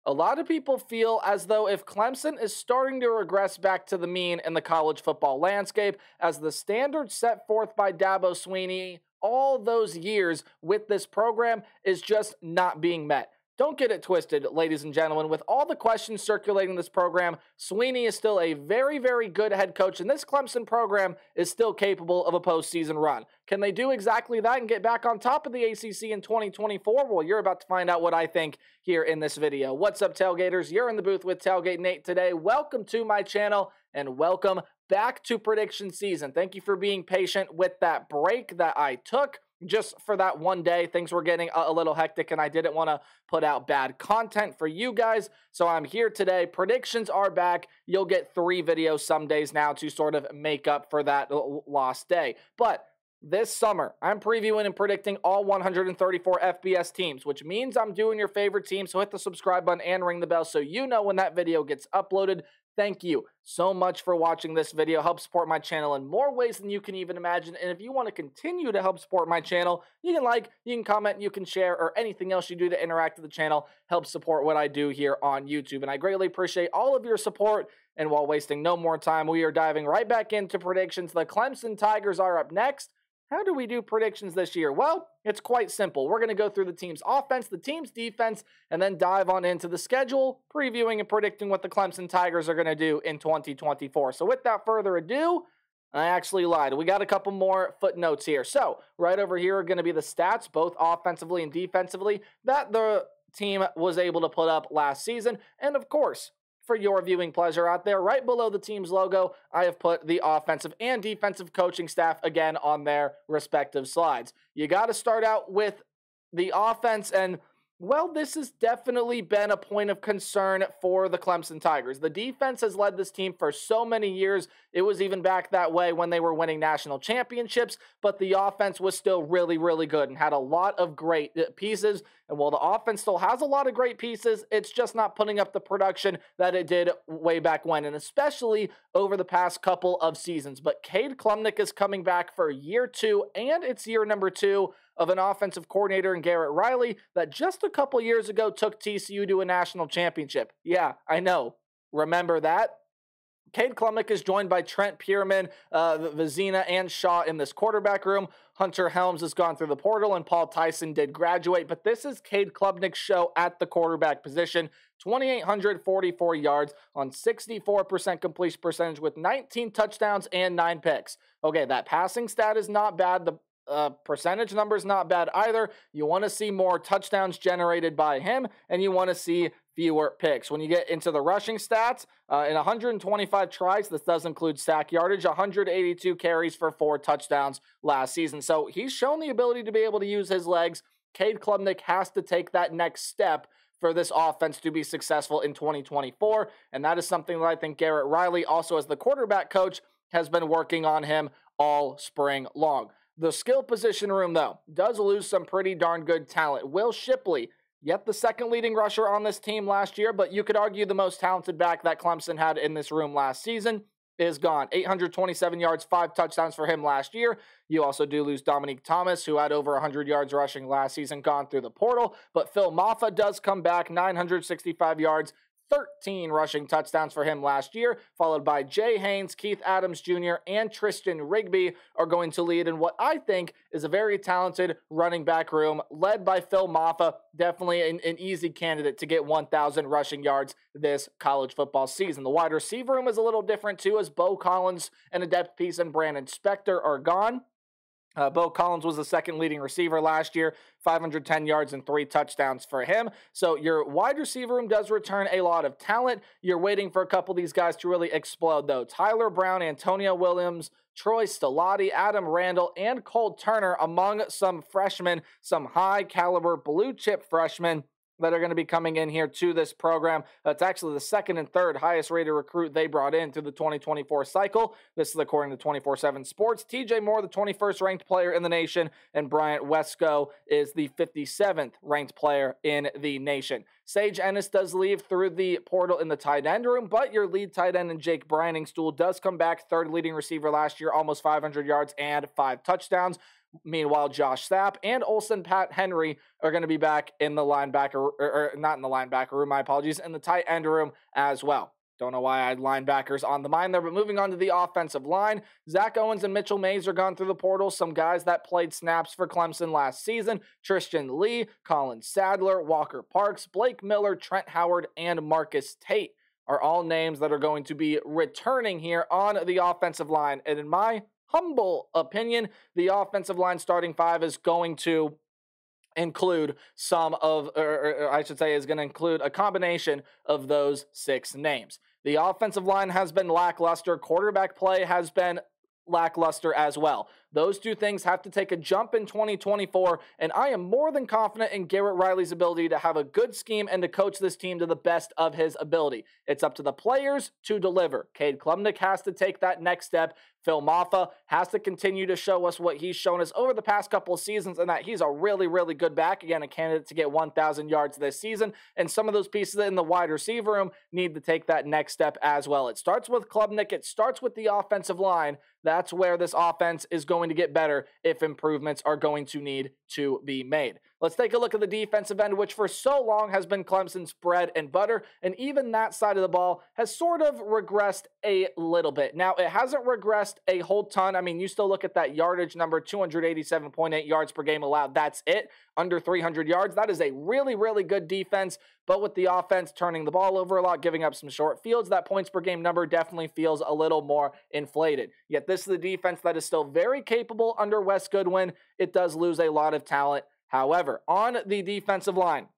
A lot of people feel as though if Clemson is starting to regress back to the mean in the college football landscape, as the standard set forth by Dabo Swinney all those years with this program is just not being met. Don't get it twisted, ladies and gentlemen. With all the questions circulating this program, Swinney is still a very, very good head coach, and this Clemson program is still capable of a postseason run. Can they do exactly that and get back on top of the ACC in 2024? Well, you're about to find out what I think here in this video. What's up, Tailgaters? You're in the booth with Tailgate Nate today. Welcome to my channel, and welcome back to prediction season. Thank you for being patient with that break that I took. Just for that one day, things were getting a little hectic, and I didn't want to put out bad content for you guys, so I'm here today. Predictions are back. You'll get 3 videos some days now to sort of make up for that lost day. But this summer, I'm previewing and predicting all 134 FBS teams, which means I'm doing your favorite team, so hit the subscribe button and ring the bell so you know when that video gets uploaded. Thank you so much for watching this video. Help support my channel in more ways than you can even imagine. And if you want to continue to help support my channel, you can like, you can comment, you can share, or anything else you do to interact with the channel. Help support what I do here on YouTube. And I greatly appreciate all of your support. And while wasting no more time, we are diving right back into predictions. The Clemson Tigers are up next. How do we do predictions this year? Well, it's quite simple. We're going to go through the team's offense, the team's defense, and then dive on into the schedule, previewing and predicting what the Clemson Tigers are going to do in 2024. So without further ado, I actually lied. We got a couple more footnotes here. So right over here are going to be the stats, both offensively and defensively, that the team was able to put up last season. And of course, for your viewing pleasure out there, right below the team's logo, I have put the offensive and defensive coaching staff again on their respective slides. You got to start out with the offense, and well, this has definitely been a point of concern for the Clemson Tigers. The defense has led this team for so many years. It was even back that way when they were winning national championships, but the offense was still really, really good and had a lot of great pieces. And while the offense still has a lot of great pieces, it's just not putting up the production that it did way back when, and especially over the past couple of seasons. But Cade Klubnik is coming back for year 2, and it's year number 2 of an offensive coordinator in Garrett Riley that just a couple years ago took TCU to a national championship. Yeah, I know. Remember that? Cade Klubnik is joined by Trent Pierman, Vizina, and Shaw in this quarterback room. Hunter Helms has gone through the portal, and Paul Tyson did graduate. But this is Cade Klubnik's show at the quarterback position. 2,844 yards on 64% completion percentage with 19 touchdowns and 9 picks. Okay, that passing stat is not bad. The percentage number is not bad either. You want to see more touchdowns generated by him, and you want to see fewer picks. When you get into the rushing stats, in 125 tries, this does include sack yardage, 182 carries for 4 touchdowns last season. So he's shown the ability to be able to use his legs. Cade Klubnik has to take that next step for this offense to be successful in 2024, and that is something that I think Garrett Riley, also as the quarterback coach, has been working on him all spring long. The skill position room, though, does lose some pretty darn good talent. Will Shipley, yet the second leading rusher on this team last year, but you could argue the most talented back that Clemson had in this room last season, is gone. 827 yards, 5 touchdowns for him last year. You also do lose Dominique Thomas, who had over 100 yards rushing last season, gone through the portal. But Phil Maffa does come back, 965 yards, 13 rushing touchdowns for him last year, followed by Jay Haynes, Keith Adams Jr., and Tristan Rigby are going to lead in what I think is a very talented running back room led by Phil Maffa. Definitely an easy candidate to get 1,000 rushing yards this college football season. The wide receiver room is a little different too, as Bo Collins and a depth piece and Brandon Spector are gone. Bo Collins was the second leading receiver last year, 510 yards and 3 touchdowns for him. So your wide receiver room does return a lot of talent. You're waiting for a couple of these guys to really explode, though. Tyler Brown, Antonio Williams, Troy Stellati, Adam Randall, and Cole Turner among some freshmen, some high-caliber blue-chip freshmen that are going to be coming in here to this program. It's actually the second and third highest rated recruit they brought in through the 2024 cycle. This is according to 24/7 Sports. TJ Moore, the 21st ranked player in the nation, and Bryant Wesco is the 57th ranked player in the nation. Sage Ennis does leave through the portal in the tight end room, but your lead tight end and Jake Briningstool does come back, third leading receiver last year, almost 500 yards and 5 touchdowns. Meanwhile, Josh Sapp and Olsen Pat Henry are going to be back in the linebacker, or not in the linebacker room, my apologies, in the tight end room as well. Don't know why I had linebackers on the mind there, but moving on to the offensive line, Zach Owens and Mitchell Mays are gone through the portal. Some guys that played snaps for Clemson last season: Tristan Lee, Colin Sadler, Walker Parks, Blake Miller, Trent Howard, and Marcus Tate are all names that are going to be returning here on the offensive line. And in my humble opinion, the offensive line starting five is going to include some of, or I should say, is going to include a combination of those 6 names. The offensive line has been lackluster. Quarterback play has been lackluster as well. Those two things have to take a jump in 2024, and I am more than confident in Garrett Riley's ability to have a good scheme and to coach this team to the best of his ability. It's up to the players to deliver. Cade Klubnik has to take that next step. Phil Maffa has to continue to show us what he's shown us over the past couple of seasons, and that he's a really, really good back. Again, a candidate to get 1,000 yards this season, and some of those pieces in the wide receiver room need to take that next step as well. It starts with Klubnik. It starts with the offensive line. That's where this offense is going to get better if improvements are going to need to be made. Let's take a look at the defensive end, which for so long has been Clemson's bread and butter, and even that side of the ball has sort of regressed a little bit. Now, it hasn't regressed a whole ton. I mean, you still look at that yardage number, 287.8 yards per game allowed. That's it, under 300 yards. That is a really, really good defense, but with the offense turning the ball over a lot, giving up some short fields, that points per game number definitely feels a little more inflated. Yet this is the defense that is still very capable under Wes Goodwin. It does lose a lot of talent. However, on the defensive line,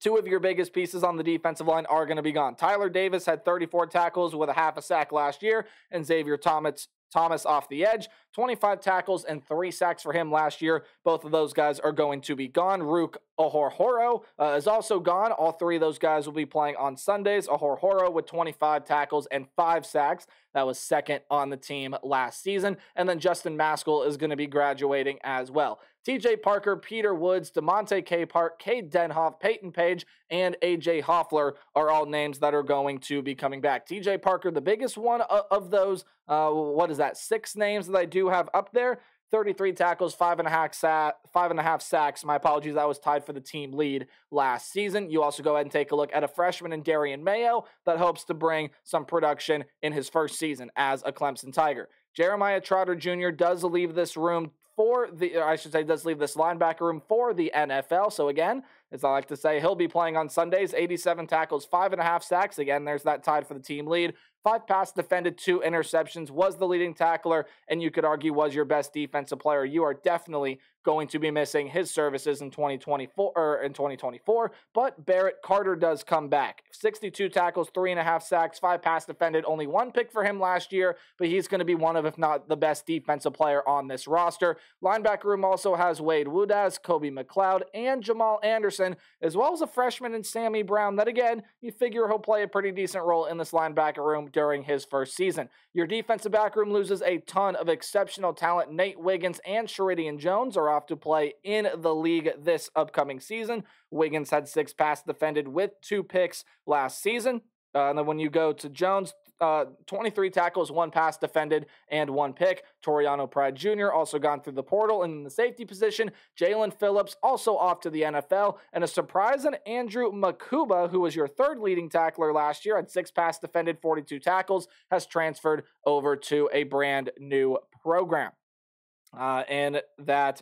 2 of your biggest pieces on the defensive line are going to be gone. Tyler Davis had 34 tackles with a half a sack last year, and Xavier Thomas off the edge, 25 tackles and 3 sacks for him last year. Both of those guys are going to be gone. Rook Ahorhoro is also gone. All 3 of those guys will be playing on Sundays. Ahorhoro with 25 tackles and 5 sacks. That was second on the team last season. And then Justin Maskell is going to be graduating as well. TJ Parker, Peter Woods, DeMonte Capehart, Cade Denhoff, Peyton Page, and AJ Hoffler are all names that are going to be coming back. TJ Parker, the biggest one of those, 6 names that I do have up there. 33 tackles, 5.5 sacks. My apologies, that was tied for the team lead last season. You also go ahead and take a look at a freshman in Darian Mayo that hopes to bring some production in his first season as a Clemson Tiger. Jeremiah Trotter Jr. does leave this room does leave this linebacker room for the NFL. So again, as I like to say, he'll be playing on Sundays. 87 tackles, 5.5 sacks. Again, there's that tied for the team lead. 5 pass defended, 2 interceptions, was the leading tackler, and you could argue was your best defensive player. You are definitely going to be missing his services in 2024, but Barrett Carter does come back. 62 tackles, 3.5 sacks, 5 pass defended, only 1 pick for him last year, but he's going to be one of, if not the best defensive player on this roster. Linebacker room also has Wade Woodaz, Kobe McLeod, and Jamal Anderson, as well as a freshman in Sammy Brown that, again, you figure he'll play a pretty decent role in this linebacker room during his first season. Your defensive back room loses a ton of exceptional talent. Nate Wiggins and Sheridan Jones are off to play in the league this upcoming season. Wiggins had 6 pass defended with 2 picks last season. And then when you go to Jones, 23 tackles, 1 pass defended, and 1 pick. Toriano Pride Jr. also gone through the portal. And in the safety position, Jalen Phillips also off to the NFL. And a surprise in Andrew Makuba, who was your 3rd leading tackler last year, had 6 pass defended, 42 tackles, has transferred over to a brand new program. And that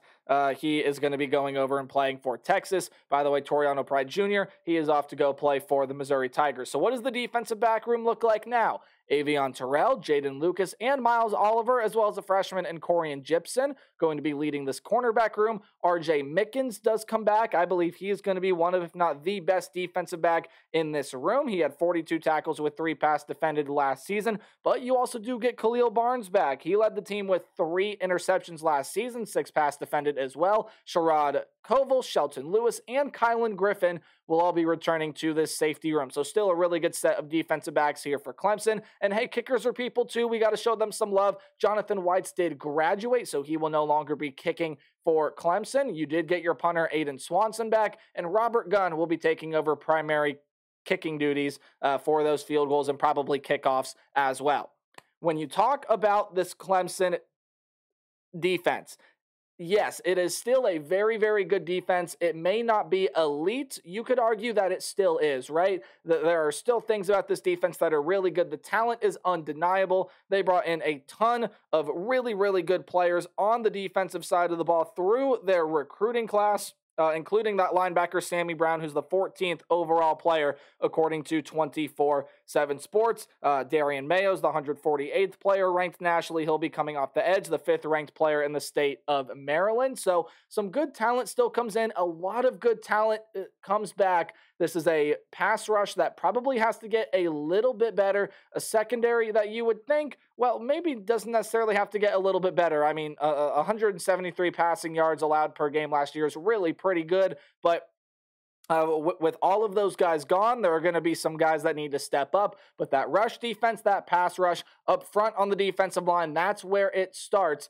he is going to be going over and playing for Texas. By the way, Toriano Pride Jr., he is off to go play for the Missouri Tigers. So what does the defensive back room look like now? Avion Terrell, Jaden Lucas, and Miles Oliver, as well as a freshman and Corian Gibson, going to be leading this cornerback room. RJ Mickens does come back. I believe he is going to be one of, if not the best defensive back in this room. He had 42 tackles with 3 pass defended last season, but you also do get Khalil Barnes back. He led the team with 3 interceptions last season, 6 pass defended as well. Sherrod Koval, Shelton Lewis, and Kylan Griffin will all be returning to this safety room. So still a really good set of defensive backs here for Clemson. And hey, kickers are people too. We got to show them some love. Jonathan Whites did graduate, so he will no longer be kicking for Clemson. You did get your punter Aiden Swanson back, and Robert Gunn will be taking over primary kicking duties for those field goals and probably kickoffs as well. When you talk about this Clemson defense, Yes, it is still a very, very good defense. It may not be elite. You could argue that it still is, right? There are still things about this defense that are really good. The talent is undeniable. They brought in a ton of really, really good players on the defensive side of the ball through their recruiting class. Including that linebacker, Sammy Brown, who's the 14th overall player, according to 24/7 Sports. Darian Mayo's the 148th player ranked nationally. He'll be coming off the edge, the 5th ranked player in the state of Maryland. So some good talent still comes in. A lot of good talent comes back. This is a pass rush that probably has to get a little bit better. A secondary that you would think, well, maybe doesn't necessarily have to get a little bit better. I mean, 173 passing yards allowed per game last year is really pretty good. But with all of those guys gone, there are going to be some guys that need to step up. But that rush defense, that pass rush up front on the defensive line, that's where it starts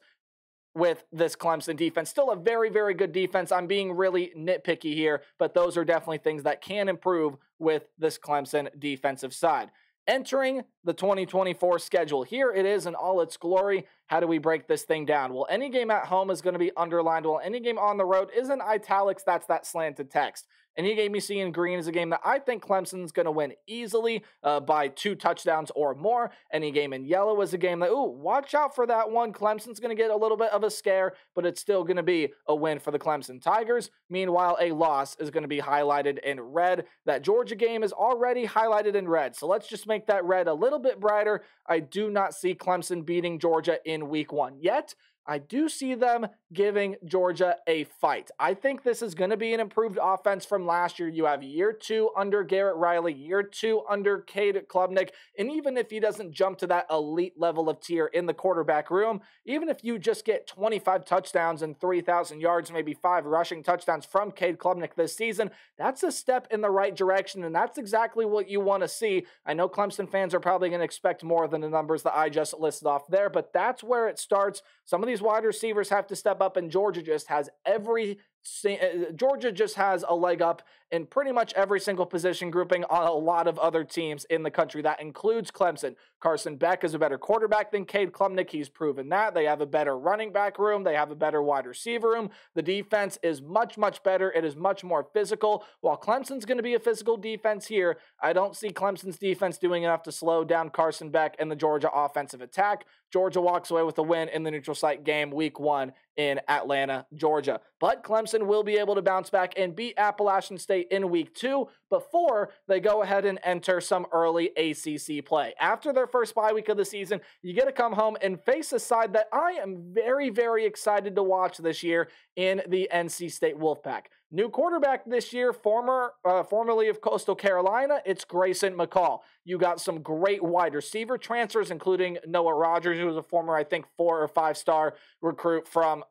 with this Clemson defense. Still a very, very good defense. I'm being really nitpicky here, but those are definitely things that can improve with this Clemson defensive side. Entering the 2024 schedule, here it is in all its glory. How do we break this thing down? Well, any game at home is going to be underlined, while any game on the road is in italics. That's that slanted text. Any game you see in green is a game that I think Clemson's going to win easily by 2 touchdowns or more. Any game in yellow is a game that, watch out for that one. Clemson's going to get a little bit of a scare, but it's still going to be a win for the Clemson Tigers. Meanwhile, a loss is going to be highlighted in red. That Georgia game is already highlighted in red, so let's just make that red a little bit brighter. I do not see Clemson beating Georgia in week 1 yet. I do see them giving Georgia a fight. I think this is going to be an improved offense from last year. You have year 2 under Garrett Riley, year 2 under Cade Klubnik, and even if he doesn't jump to that elite level of tier in the quarterback room, even if you just get 25 touchdowns and 3,000 yards, maybe 5 rushing touchdowns from Cade Klubnik this season, that's a step in the right direction, and that's exactly what you want to see. I know Clemson fans are probably going to expect more than the numbers that I just listed off there, but that's where it starts. Some of these wide receivers have to step up, and Georgia just has a leg up in pretty much every single position grouping on a lot of other teams in the country. That includes Clemson. Carson Beck is a better quarterback than Cade Klubnik. He's proven that. They have a better running back room. They have a better wide receiver room. The defense is much, much better. It is much more physical. While Clemson's going to be a physical defense here, I don't see Clemson's defense doing enough to slow down Carson Beck and the Georgia offensive attack. Georgia walks away with a win in the neutral site game week 1 in Atlanta, Georgia. But Clemson will be able to bounce back and beat Appalachian State in week 2 before they go ahead and enter some early ACC play. After their first bye week of the season, you get to come home and face a side that I am very, very excited to watch this year in the NC State Wolfpack. New quarterback this year, formerly of Coastal Carolina, it's Grayson McCall. You got some great wide receiver transfers, including Noah Rogers, who was a former, I think, 4 or 5-star recruit from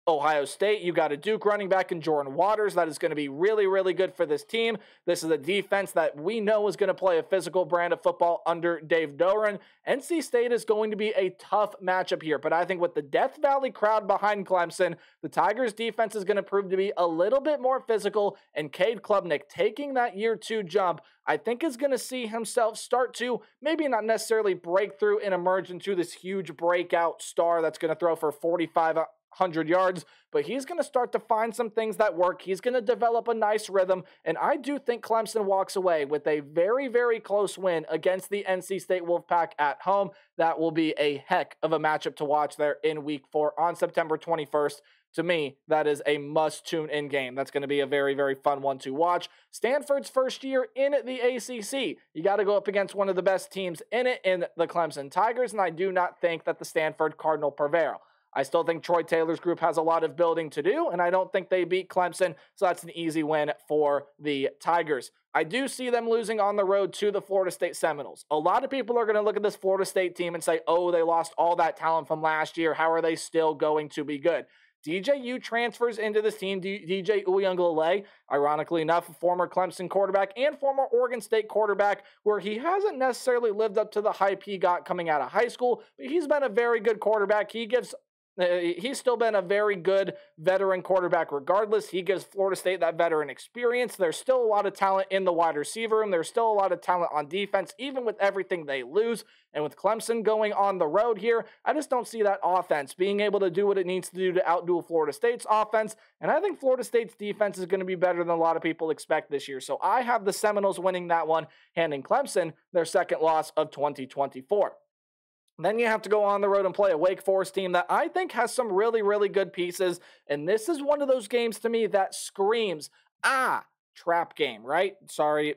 Ohio State. You got a Duke running back in Jordan Waters. That is going to be really, really good for this team. This is a defense that we know is going to play a physical brand of football under Dave Doeren. NC State is going to be a tough matchup here, but I think with the Death Valley crowd behind Clemson, the Tigers defense is going to prove to be a little bit more physical, and Cade Klubnik taking that year 2 jump, I think is going to see himself start to maybe not necessarily break through and emerge into this huge breakout star that's going to throw for 4,500 yards, but he's going to start to find some things that work. He's going to develop a nice rhythm, and I do think Clemson walks away with a very, very close win against the NC State Wolfpack at home. That will be a heck of a matchup to watch there in week 4 on September 21st. To me, that is a must-tune-in game. That's going to be a very, very fun one to watch. Stanford's first year in the ACC. You got to go up against one of the best teams in it, in the Clemson Tigers, and I do not think that the Stanford Cardinal prevail. I still think Troy Taylor's group has a lot of building to do, and I don't think they beat Clemson, so that's an easy win for the Tigers. I do see them losing on the road to the Florida State Seminoles. A lot of people are going to look at this Florida State team and say, oh, they lost all that talent from last year. How are they still going to be good? DJU transfers into this team. DJ Uiagalelei, ironically enough, a former Clemson quarterback and former Oregon State quarterback, where he hasn't necessarily lived up to the hype he got coming out of high school, but he's been a very good quarterback. He gives He's still been a very good veteran quarterback regardless. He gives Florida State that veteran experience. There's still a lot of talent in the wide receiver room. There's still a lot of talent on defense, even with everything they lose. And with Clemson going on the road here, I just don't see that offense being able to do what it needs to do to outdo Florida State's offense. And I think Florida State's defense is going to be better than a lot of people expect this year. So I have the Seminoles winning that one, handing Clemson their second loss of 2024. Then you have to go on the road and play a Wake Forest team that I think has some really, really good pieces. And this is one of those games to me that screams, trap game, right? Sorry,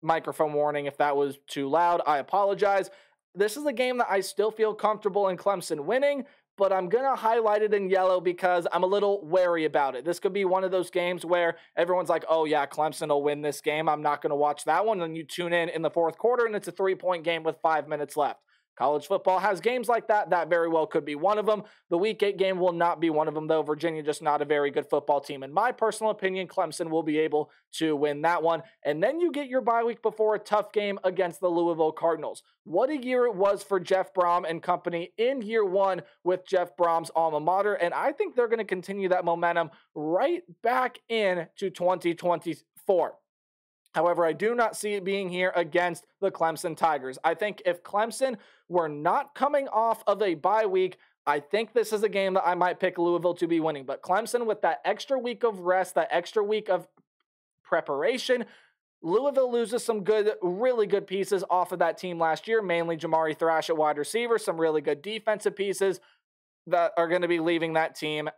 microphone warning if that was too loud. I apologize. This is a game that I still feel comfortable in Clemson winning, but I'm going to highlight it in yellow because I'm a little wary about it. This could be one of those games where everyone's like, oh yeah, Clemson will win this game. I'm not going to watch that one. And you tune in the fourth quarter and it's a 3-point game with 5 minutes left. College football has games like that. That very well could be one of them. The Week 8 game will not be one of them, though. Virginia just not a very good football team. In my personal opinion, Clemson will be able to win that one. And then you get your bye week before a tough game against the Louisville Cardinals. What a year it was for Jeff Brom and company in year one with Jeff Brom's alma mater. And I think they're going to continue that momentum right back into 2024. However, I do not see it being here against the Clemson Tigers. I think if Clemson were not coming off of a bye week, I think this is a game that I might pick Louisville to be winning. But Clemson, with that extra week of rest, that extra week of preparation, Louisville loses some good, really good pieces off of that team last year, mainly Jamari Thrash at wide receiver, some really good defensive pieces that are going to be leaving that team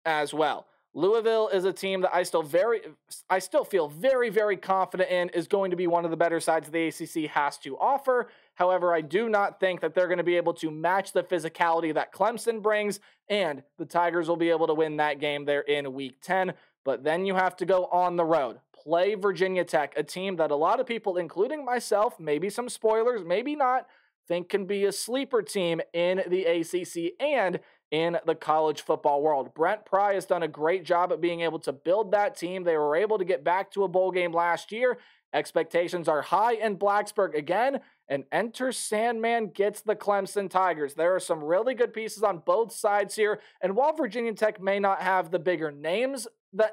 as well. Louisville is a team that I still feel very, very confident in is going to be one of the better sides the ACC has to offer. However, I do not think that they're going to be able to match the physicality that Clemson brings, and the Tigers will be able to win that game there in Week 10. But then you have to go on the road, play Virginia Tech, a team that a lot of people, including myself, maybe some spoilers, maybe not, think can be a sleeper team in the ACC and in the college football world. Brent Pry has done a great job at being able to build that team. They were able to get back to a bowl game last year. Expectations are high in Blacksburg again, and enter Sandman gets the Clemson Tigers. There are some really good pieces on both sides here, and while Virginia Tech may not have the bigger names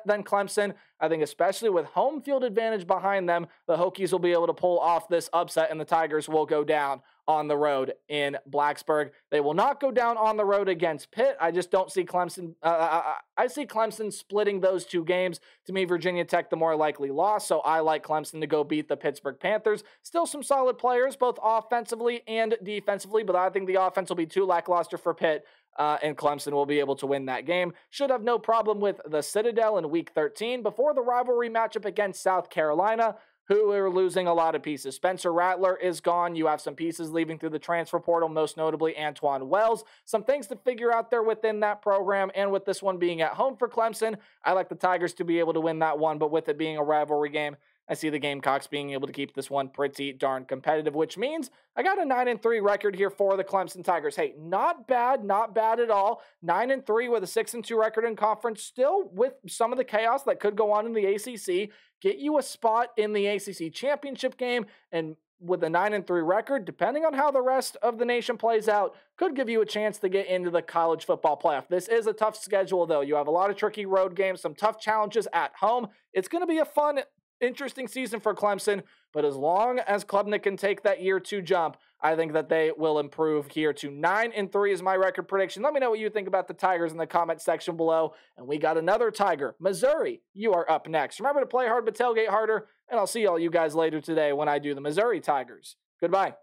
than Clemson, I think especially with home field advantage behind them, the Hokies will be able to pull off this upset, and the Tigers will go down on the road in Blacksburg. They will not go down on the road against Pitt. I just don't see Clemson. I see Clemson splitting those two games. To me, Virginia Tech the more likely loss, so I like Clemson to go beat the Pittsburgh Panthers. Still some solid players, both offensively and defensively, but I think the offense will be too lackluster for Pitt, and Clemson will be able to win that game. Should have no problem with the Citadel in Week 13 before the rivalry matchup against South Carolina, who are losing a lot of pieces. Spencer Rattler is gone. You have some pieces leaving through the transfer portal, most notably Antoine Wells. Some things to figure out there within that program, and with this one being at home for Clemson, I like the Tigers to be able to win that one, but with it being a rivalry game, I see the Gamecocks being able to keep this one pretty darn competitive, which means I got a 9-3 record here for the Clemson Tigers. Hey, not bad at all. 9-3 with a 6-2 record in conference, still with some of the chaos that could go on in the ACC. Get you a spot in the ACC championship game, and with a 9-3 record, depending on how the rest of the nation plays out, could give you a chance to get into the college football playoff. This is a tough schedule, though. You have a lot of tricky road games, some tough challenges at home. It's going to be a fun, interesting season for Clemson, but as long as Klubnik can take that year 2 jump, I think that they will improve here to 9-3 is my record prediction. Let me know what you think about the Tigers in the comment section below. And we got another Tiger, Missouri. You are up next. Remember to play hard but tailgate harder, and I'll see all you guys later today when I do the Missouri Tigers. Goodbye.